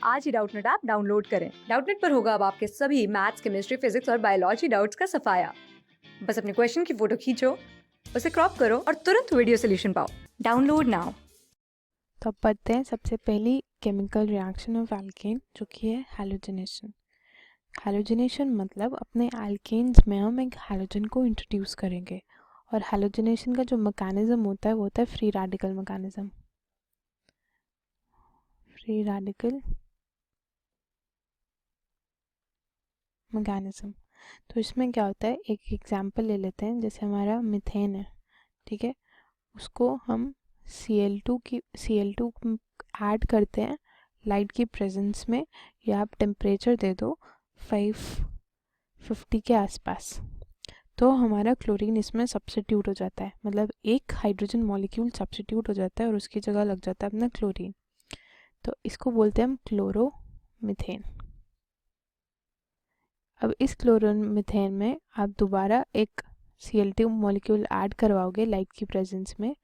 आज ही Doubtnut app download करें। Doubtnut पर होगा अब आपके सभी मैथ्स, केमिस्ट्री, फिजिक्स और बायोलॉजी डाउट्स का सफाया। बस अपने क्वेश्चन की फोटो खींचो, उसे क्रॉप करो और तुरंत वीडियो सोल्यूशन पाओ। Download now. तो अब पढ़ते हैं सबसे पहली केमिकल रिएक्शन ऑफ एल्केन, जो कि है हैलोजनेशन। हैलोजनेशन मतलब अपने एल्केन्स में हम एक हैलोजन को इंट्रोड्यूस करेंगे, और हैलोजनेशन का जो मैकेनिज्म होता है वो होता है free radical mechanism. Free radical mechanism. तो इसमें क्या होता है, एक एग्जांपल ले लेते हैं। जैसे हमारा मीथेन है, ठीक है, उसको हम Cl2 ऐड करते हैं लाइट की प्रेजेंस में, या आप टेम्परेचर दे दो 550 के आसपास, तो हमारा क्लोरीन इसमें सब्स्टिट्यूट हो जाता है। मतलब एक हाइड्रोजन मॉलिक्यूल सब्स्टिट्यूट हो जाता है और उसकी जगह लग जाता है अपना क्लोरीन। तो इसको बोलते हैं हम क्लोरोमीथेन। अब इस क्लोरोमीथेन में आप दोबारा एक Cl2 मॉलिक्यूल ऐड करवाओगे लाइट की प्रेजेंस में,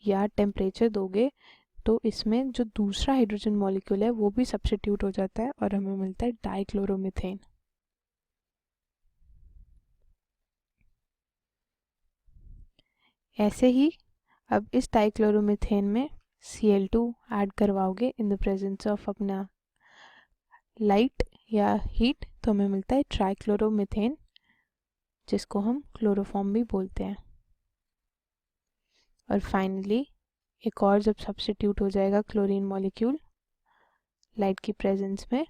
या टेम्परेचर दोगे, तो इसमें जो दूसरा हाइड्रोजन मॉलिक्यूल है वो भी सब्स्टिट्यूट हो जाता है और हमें मिलता है डाइक्लोरोमीथेन। ऐसे ही अब इस डाइक्लोरोमीथेन में Cl2 ऐड करवाओगे इन द प्रेजेंस ऑफ अपना लाइट या हीट, तो हमें मिलता है ट्राइक्लोरोमीथेन, जिसको हम क्लोरोफॉर्म भी बोलते हैं। और फाइनली एक और जब सब्स्टिट्यूट हो जाएगा क्लोरीन मॉलिक्यूल लाइट की प्रेजेंस में,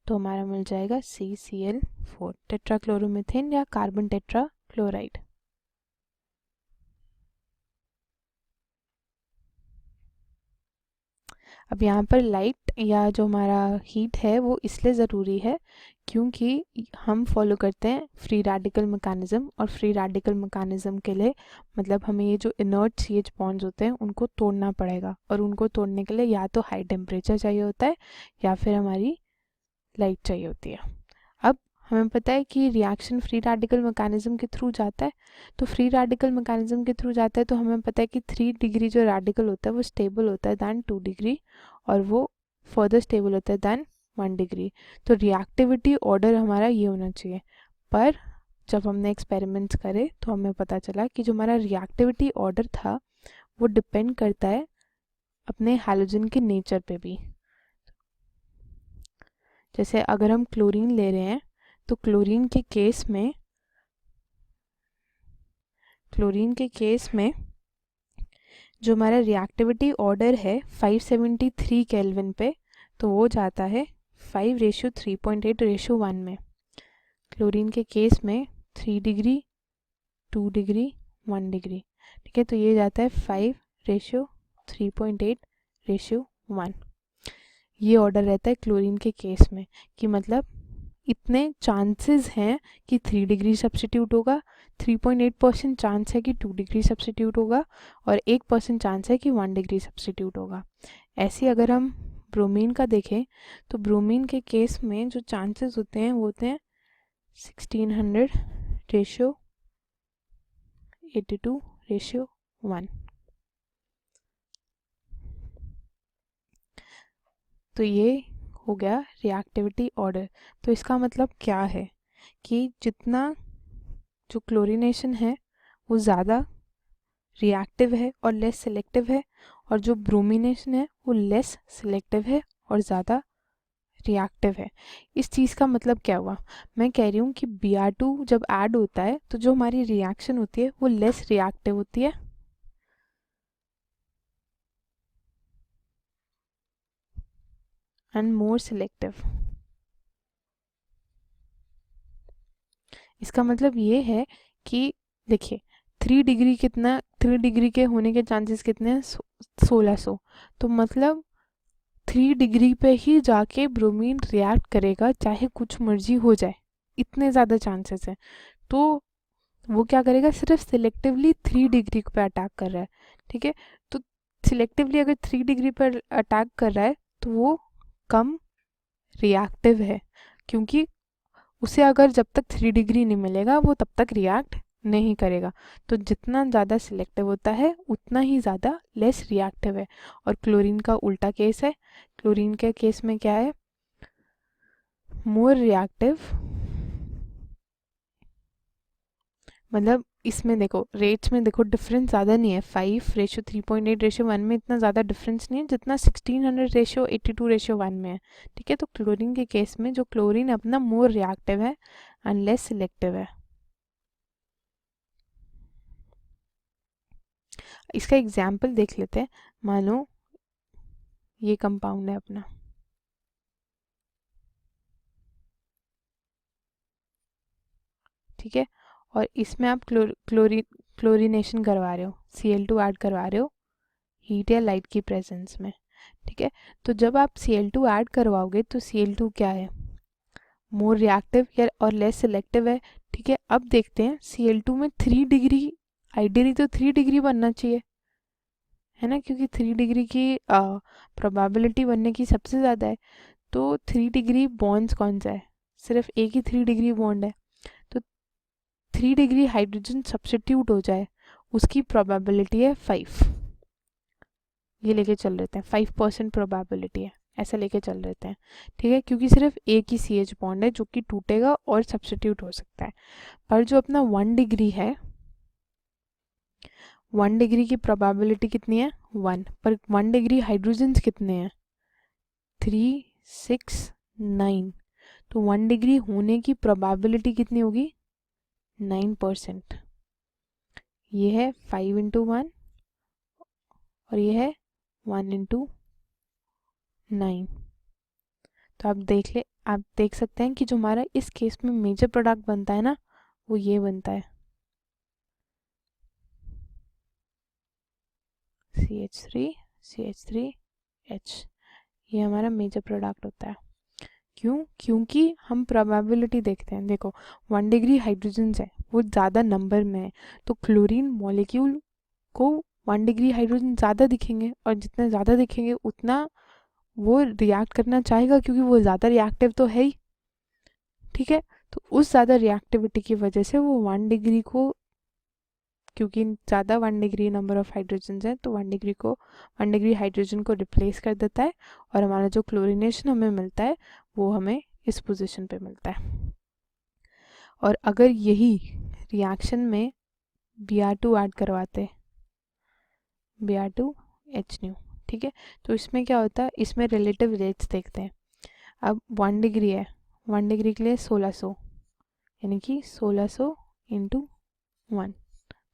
तो हमारा मिल जाएगा CCl4, टेट्राक्लोरोमीथेन या कार्बन टेट्रा क्लोराइड। अब यहाँ पर लाइट या जो हमारा हीट है वो इसलिए ज़रूरी है क्योंकि हम फॉलो करते हैं फ्री रेडिकल मैकेनिज्म, और फ्री रेडिकल मैकेनिज्म के लिए मतलब हमें ये जो इनर्ट CH बॉन्ड्स होते हैं उनको तोड़ना पड़ेगा, और उनको तोड़ने के लिए या तो हाई टेम्परेचर चाहिए होता है या फिर हमारी लाइट चाहिए होती है। अब हमें पता है कि रिएक्शन फ्री रेडिकल मैकेनिज्म के थ्रू जाता है, तो फ्री रेडिकल मैकेनिज्म के थ्रू जाता है तो हमें पता है कि 3 डिग्री जो रेडिकल होता है वो स्टेबल होता है दैन 2 डिग्री, और वो फर्दर स्टेबल होता है दैन 1 डिग्री। तो रिएक्टिविटी ऑर्डर हमारा ये होना चाहिए। पर जब हमने एक्सपेरिमेंट्स करे तो हमें पता चला कि जो हमारा रिएक्टिविटी ऑर्डर था वो डिपेंड करता है अपने हैलोजन के नेचर पे भी। जैसे अगर हम क्लोरीन ले रहे हैं तो क्लोरीन के केस में जो हमारा रिएक्टिविटी ऑर्डर है 573 केल्विन पे, तो वो जाता है 5:3.8:1 में। क्लोरीन के केस में 3 डिग्री 2 डिग्री 1 डिग्री, ठीक है, तो ये जाता है 5:3.8:1। ये ऑर्डर रहता है क्लोरीन के केस में, कि मतलब इतने चांसेस हैं कि 3 डिग्री सब्स्टिट्यूट होगा, 3.8% चांस है कि 2 डिग्री सब्स्टिट्यूट होगा, और 1% चांस है कि 1 डिग्री सब्स्टिट्यूट होगा। ऐसे अगर हम ब्रोमीन का देखें तो ब्रोमीन के केस में जो चांसेस होते हैं वो होते हैं 1600:82:1। तो ये हो गया रिएक्टिविटी ऑर्डर। तो इसका मतलब क्या है कि जितना जो क्लोरीनेशन है वो ज़्यादा रिएक्टिव है और लेस सिलेक्टिव है, और जो ब्रोमिनेशन है वो लेस सिलेक्टिव है और ज़्यादा रिएक्टिव है। इस चीज़ का मतलब क्या हुआ, मैं कह रही हूँ कि Br2 जब ऐड होता है तो जो हमारी रिएक्शन होती है वो लेस रिएक्टिव होती है एंड मोर सिलेक्टिव। इसका मतलब ये है कि देखिए 3 डिग्री के होने के चांसेस कितने हैं, 1600। तो मतलब 3 डिग्री पे ही जाके ब्रोमीन रिएक्ट करेगा चाहे कुछ मर्जी हो जाए, इतने ज़्यादा चांसेस हैं। तो वो क्या करेगा, सिर्फ सिलेक्टिवली 3 डिग्री पे अटैक कर रहा है, ठीक है। तो सिलेक्टिवली अगर 3 डिग्री पर अटैक कर रहा है तो वो कम रिएक्टिव है, क्योंकि उसे अगर जब तक 3 डिग्री नहीं मिलेगा वो तब तक रिएक्ट नहीं करेगा। तो जितना ज़्यादा सिलेक्टिव होता है उतना ही ज़्यादा लेस रिएक्टिव है। और क्लोरीन का उल्टा केस है। क्लोरीन के केस में क्या है, मोर रिएक्टिव, मतलब इसमें देखो रेट्स में देखो डिफरेंस ज़्यादा नहीं है, 5:3.8:1 में इतना ज़्यादा डिफरेंस नहीं है जितना 1600:82:1 में है। ठीक है, तो क्लोरीन के केस में जो क्लोरीन अपना मोर रिएक्टिव है एंड लेस सिलेक्टिव है। इसका एग्जाम्पल देख लेते हैं। मान लो ये कंपाउंड है अपना, ठीक है, और इसमें आप क्लोरीनेशन करवा रहे हो, Cl2 ऐड करवा रहे हो हीट या लाइट की प्रेजेंस में। ठीक है, तो जब आप Cl2 ऐड करवाओगे तो Cl2 क्या है, मोर रिएक्टिव या और लेस सिलेक्टिव है। ठीक है, अब देखते हैं Cl2 में 3 डिग्री, आइडियली तो 3 डिग्री बनना चाहिए, है ना, क्योंकि 3 डिग्री की प्रोबेबिलिटी बनने की सबसे ज़्यादा है। तो 3 डिग्री बॉन्ड्स कौन सा है, सिर्फ एक ही 3 डिग्री बॉन्ड है, तो 3 डिग्री हाइड्रोजन सब्स्टिट्यूट हो जाए उसकी प्रोबेबिलिटी है 5। ये लेके चल रहे हैं 5% प्रोबेबिलिटी है, ऐसा लेके चल रहे हैं। ठीक है, क्योंकि सिर्फ एक ही CH बॉन्ड है जो कि टूटेगा और सब्स्टिट्यूट हो सकता है। पर जो अपना 1 डिग्री है, 1 डिग्री की प्रोबेबिलिटी कितनी है, 1, पर 1 डिग्री हाइड्रोजन्स कितने हैं, 3, 6, 9, तो 1 डिग्री होने की प्रोबेबिलिटी कितनी होगी, 9%। ये है 5 × 1 और ये है 1 × 9। तो आप देख सकते हैं कि जो हमारा इस केस में मेजर प्रोडक्ट बनता है ना, वो ये बनता है CH3 CH3H, ये हमारा मेजर प्रोडक्ट होता है। क्यों, क्योंकि हम प्रोबेबिलिटी देखते हैं। देखो 1 डिग्री हाइड्रोजन है, वो ज़्यादा नंबर में है, तो क्लोरीन मॉलिक्यूल को 1 डिग्री हाइड्रोजन ज़्यादा दिखेंगे, और जितने ज़्यादा दिखेंगे उतना वो रिएक्ट करना चाहेगा, क्योंकि वो ज़्यादा रिएक्टिव तो है ही। ठीक है, तो उस ज़्यादा रिएक्टिविटी की वजह से वो 1 डिग्री को, क्योंकि ज़्यादा 1 डिग्री नंबर ऑफ हाइड्रोजन है, तो 1 डिग्री हाइड्रोजन को रिप्लेस कर देता है, और हमारा जो क्लोरीनेशन हमें मिलता है वो हमें इस पोजीशन पे मिलता है। और अगर यही रिएक्शन में Br2 ऐड करवाते, Br2HNO, ठीक है, तो इसमें क्या होता है, इसमें रिलेटिव रेट्स देखते हैं। अब 1 डिग्री है, 1 डिग्री के लिए 1600, यानी कि 1600 × 1,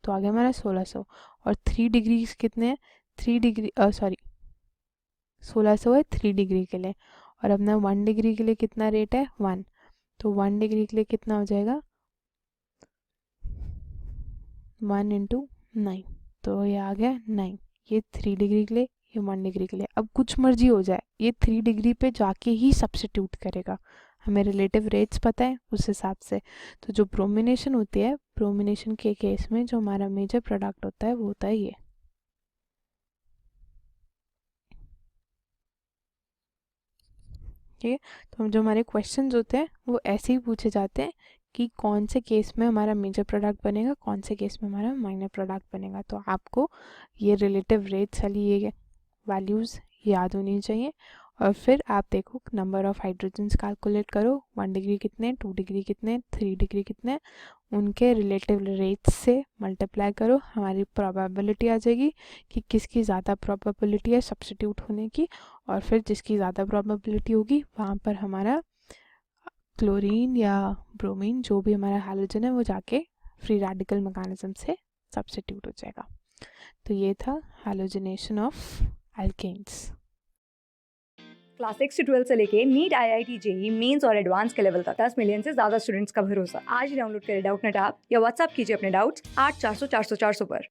तो आ गया हमारा 1600। और 3 डिग्री कितने हैं, 3 डिग्री 1600 है 3 डिग्री के लिए, और अपना 1 डिग्री के लिए कितना रेट है, 1, तो 1 डिग्री के लिए कितना हो जाएगा, 1 × 9, तो ये आ गया 9। ये 3 डिग्री के लिए, ये 1 डिग्री के लिए। अब कुछ मर्जी हो जाए, ये 3 डिग्री पे जाके ही सब्स्टिट्यूट करेगा, हमें रिलेटिव रेट्स पता है उस हिसाब से। तो जो ब्रोमिनेशन होती है, ब्रोमिनेशन के केस में जो हमारा मेजर प्रोडक्ट होता है वो होता है ये। ठीक है, तो जो हमारे क्वेश्चंस होते हैं वो ऐसे ही पूछे जाते हैं कि कौन से केस में हमारा मेजर प्रोडक्ट बनेगा, कौन से केस में हमारा माइनर प्रोडक्ट बनेगा। तो आपको ये रिलेटिव रेट्स वाली ये वैल्यूज़ याद होनी चाहिए, और फिर आप देखो नंबर ऑफ हाइड्रोजन्स कैलकुलेट करो, 1 डिग्री कितने, 2 डिग्री कितने, 3 डिग्री कितने, उनके रिलेटिव रेट्स से मल्टीप्लाई करो, हमारी प्रोबेबिलिटी आ जाएगी कि किसकी ज़्यादा प्रोबेबिलिटी है सब्स्टिट्यूट होने की, और फिर जिसकी ज़्यादा प्रोबेबिलिटी होगी वहाँ पर हमारा क्लोरीन या ब्रोमीन जो भी हमारा हैलोजन है वो जाके फ्री रेडिकल मैकेनिज्म से सब्स्टिट्यूट हो जाएगा। तो ये था हैलोजनेशन ऑफ एल्केन्स। क्लास 6 से 12 से लेके नीट, IIT, JEE मेंस और एडवांस के लेवल तक 10 मिलियन से ज्यादा स्टूडेंट्स का भरोसा। आज ही डाउनलोड करें डाउटनेट ऐप या व्हाट्सएप कीजिए अपने डाउट्स 8400 400 400 पर।